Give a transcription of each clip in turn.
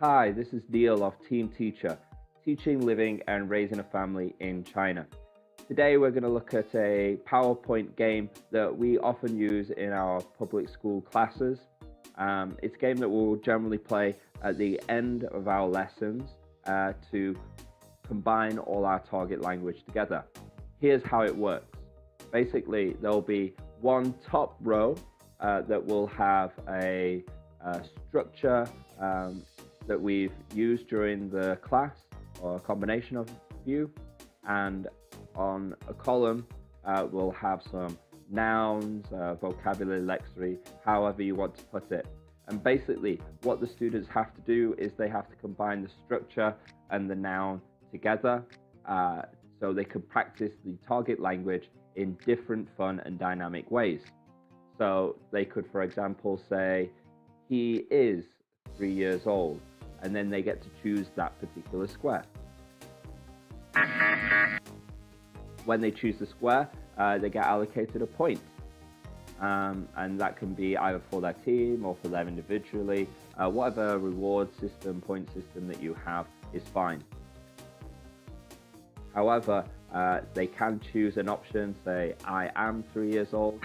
Hi, this is Neil of Team Teacher, teaching, living and raising a family in China. Today we're going to look at a PowerPoint game that we often use in our public school classes. It's a game that we'll generally play at the end of our lessons to combine all our target language together. Here's how it works. Basically, there'll be one top row that will have a structure that we've used during the class, or a combination of a few, and on a column we'll have some nouns, vocabulary, lexicon, however you want to put it. And basically what the students have to do is they have to combine the structure and the noun together so they can practice the target language in different fun and dynamic ways. So they could, for example, say, he is 3 years old, and then they get to choose that particular square. When they choose the square, they get allocated a point. And that can be either for their team or for them individually. Whatever reward system, point system that you have is fine. However, they can choose an option, say, I am 3 years old.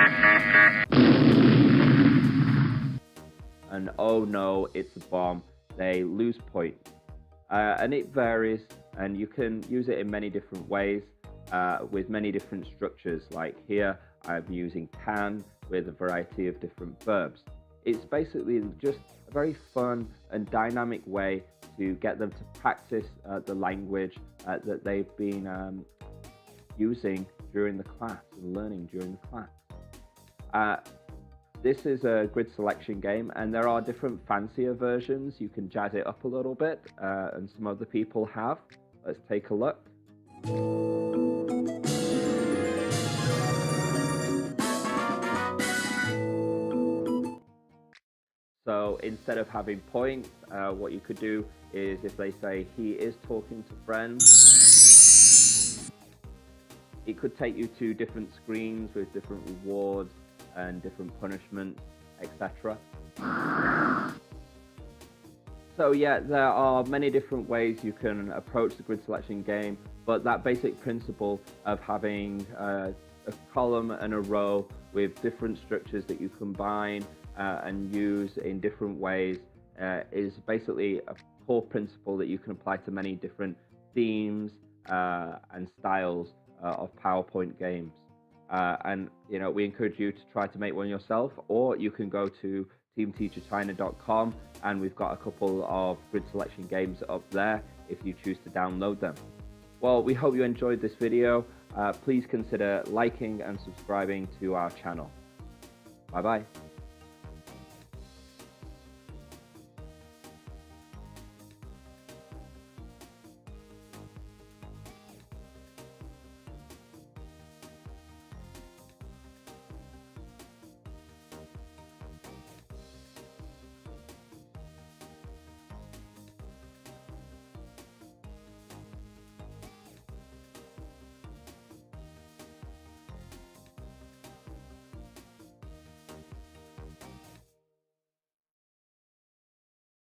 And oh no, it's a bomb. They lose points. And it varies, and you can use it in many different ways with many different structures. Like here, I'm using can with a variety of different verbs. It's basically just a very fun and dynamic way to get them to practice the language that they've been using during the class and learning during the class. This is a grid selection game, and there are different fancier versions. You can jazz it up a little bit, and some other people have. Let's take a look. So instead of having points, what you could do is, if they say he is talking to friends, it could take you to different screens with different rewards and different punishments, etc. So yeah, there are many different ways you can approach the grid selection game, but that basic principle of having a column and a row with different structures that you combine and use in different ways is basically a core principle that you can apply to many different themes and styles of PowerPoint games. And we encourage you to try to make one yourself, or you can go to TeamTeacherChina.com, and we've got a couple of grid selection games up there if you choose to download them. Well, we hope you enjoyed this video. Please consider liking and subscribing to our channel. Bye bye.